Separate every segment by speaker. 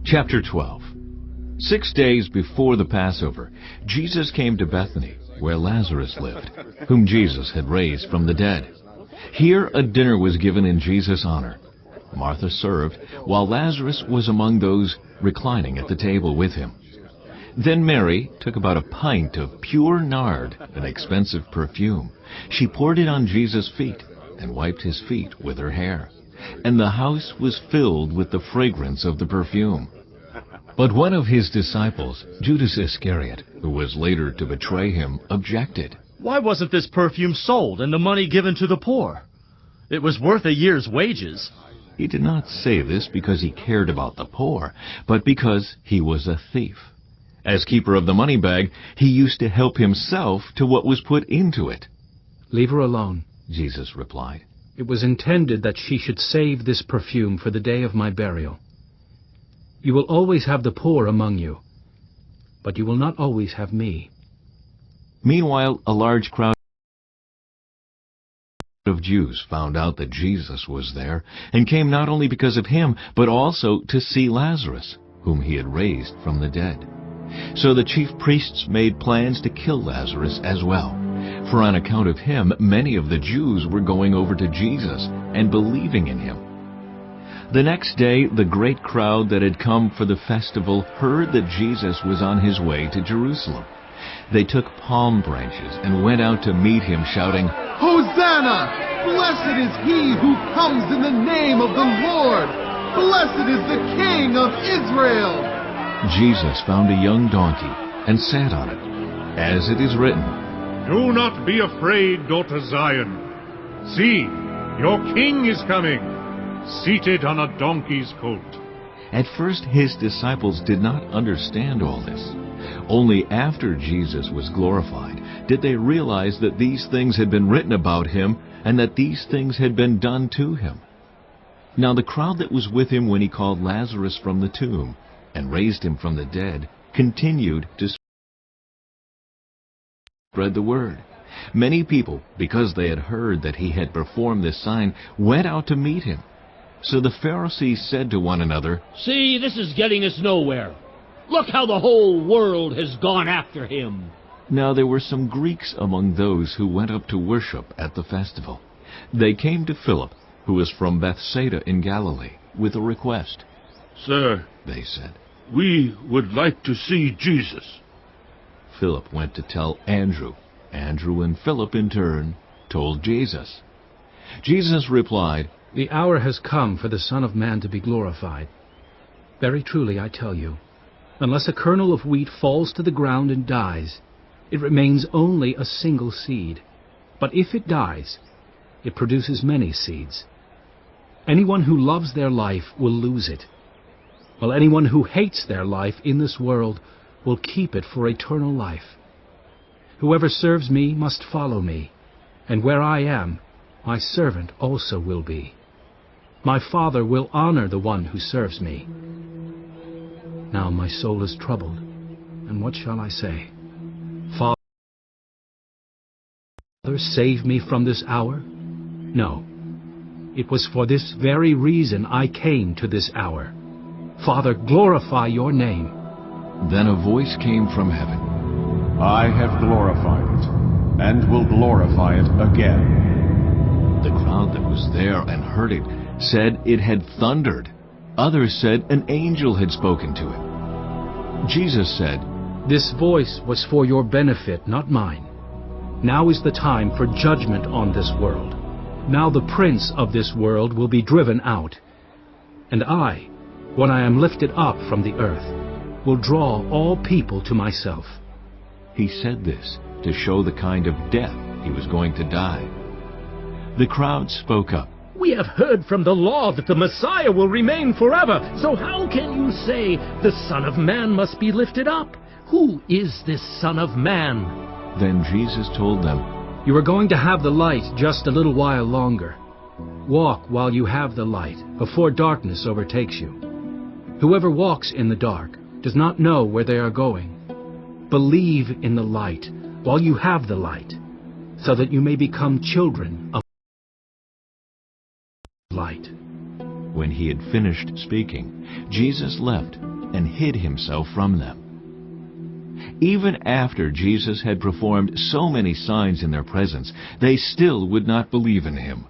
Speaker 1: Chapter 12. 6 days before the Passover, Jesus came to Bethany, where Lazarus lived, whom Jesus had raised from the dead. Here a dinner was given in Jesus' honor. Martha served, while Lazarus was among those reclining at the table with him. Then Mary took about a pint of pure nard, an expensive perfume. She poured it on Jesus' feet and wiped his feet with her hair. And the house was filled with the fragrance of the perfume. But one of his disciples, Judas Iscariot, who was later to betray him, objected.
Speaker 2: "Why wasn't this perfume sold and the money given to the poor? It was worth a year's wages."
Speaker 1: He did not say this because he cared about the poor, but because he was a thief. As keeper of the money bag, he used to help himself to what was put into it.
Speaker 3: "Leave her alone,"
Speaker 1: Jesus replied.
Speaker 3: "It was intended that she should save this perfume for the day of my burial. You will always have the poor among you, but you will not always have me."
Speaker 1: Meanwhile, a large crowd of Jews found out that Jesus was there, and came not only because of him, but also to see Lazarus, whom he had raised from the dead. So the chief priests made plans to kill Lazarus as well, for on account of him many of the Jews were going over to Jesus and believing in him. The next day the great crowd that had come for the festival heard that Jesus was on his way to Jerusalem. They took palm branches and went out to meet him, shouting,
Speaker 4: "Hosanna! Blessed is he who comes in the name of the Lord! Blessed is the King of Israel!"
Speaker 1: Jesus found a young donkey and sat on it, as it is written,
Speaker 5: "Do not be afraid, daughter Zion. See, your king is coming, seated on a donkey's colt."
Speaker 1: At first his disciples did not understand all this. Only after Jesus was glorified did they realize that these things had been written about him and that these things had been done to him. Now the crowd that was with him when he called Lazarus from the tomb and raised him from the dead continued to spread the word. Many people, because they had heard that he had performed this sign, went out to meet him. So the Pharisees said to one another,
Speaker 6: "See, this is getting us nowhere. Look how the whole world has gone after him."
Speaker 1: Now there were some Greeks among those who went up to worship at the festival. They came to Philip, who was from Bethsaida in Galilee, with a request.
Speaker 5: "Sir,"
Speaker 1: they said,
Speaker 5: "we would like to see Jesus."
Speaker 1: Philip went to tell Andrew. Andrew and Philip in turn told Jesus. Jesus replied,
Speaker 3: "The hour has come for the Son of Man to be glorified. Very truly I tell you, unless a kernel of wheat falls to the ground and dies, it remains only a single seed. But if it dies, it produces many seeds. Anyone who loves their life will lose it, while anyone who hates their life in this world will keep it for eternal life. Whoever serves me must follow me, and where I am, my servant also will be. My Father will honor the one who serves me. Now my soul is troubled, and what shall I say? Father, save me from this hour? No, it was for this very reason I came to this hour. Father, glorify your name."
Speaker 1: Then a voice came from heaven.
Speaker 7: "I have glorified it, and will glorify it again."
Speaker 1: The crowd that was there and heard it said it had thundered. Others said an angel had spoken to it. Jesus said,
Speaker 3: "This voice was for your benefit, not mine. Now is the time for judgment on this world. Now the prince of this world will be driven out. And I, when I am lifted up from the earth, will draw all people to myself."
Speaker 1: He said this to show the kind of death he was going to die. The crowd spoke up.
Speaker 6: "We have heard from the law that the Messiah will remain forever. So how can you say the Son of Man must be lifted up? Who is this Son of Man?"
Speaker 1: Then Jesus told them,
Speaker 3: "You are going to have the light just a little while longer. Walk while you have the light, before darkness overtakes you. Whoever walks in the dark does not know where they are going. Believe in the light while you have the light, so that you may become children of light."
Speaker 1: When he had finished speaking, Jesus left and hid himself from them. Even after Jesus had performed so many signs in their presence, they still would not believe in him.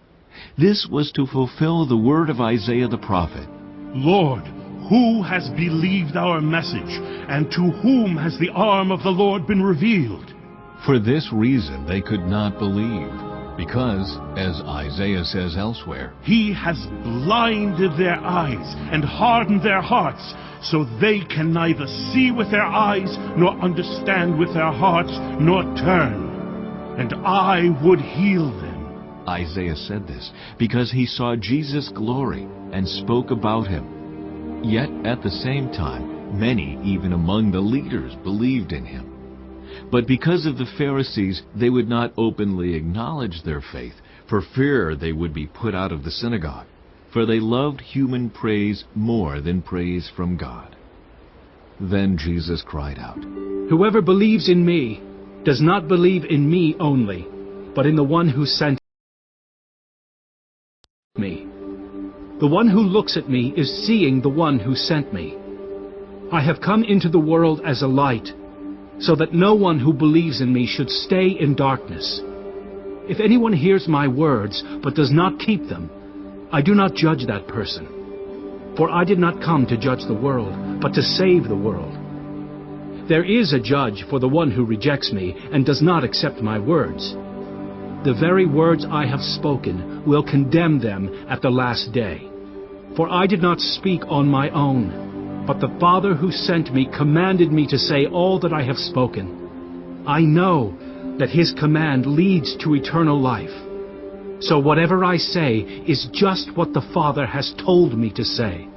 Speaker 1: This was to fulfill the word of Isaiah the prophet.
Speaker 8: Lord, who has believed our message, and to whom has the arm of the Lord been revealed?
Speaker 1: For this reason they could not believe, because, as Isaiah says elsewhere,
Speaker 8: He has blinded their eyes and hardened their hearts, so they can neither see with their eyes, nor understand with their hearts, nor turn. And I would heal them.
Speaker 1: Isaiah said this because he saw Jesus' glory and spoke about him. Yet at the same time, many, even among the leaders, believed in him. But because of the Pharisees, they would not openly acknowledge their faith, for fear they would be put out of the synagogue. For they loved human praise more than praise from God. Then Jesus cried out,
Speaker 3: Whoever believes in me does not believe in me only, but in the one who sent me. The one who looks at me is seeing the one who sent me. I have come into the world as a light, so that no one who believes in me should stay in darkness. If anyone hears my words, but does not keep them, I do not judge that person. For I did not come to judge the world, but to save the world. There is a judge for the one who rejects me and does not accept my words. The very words I have spoken will condemn them at the last day. For I did not speak on my own, but the Father who sent me commanded me to say all that I have spoken. I know that his command leads to eternal life. So whatever I say is just what the Father has told me to say.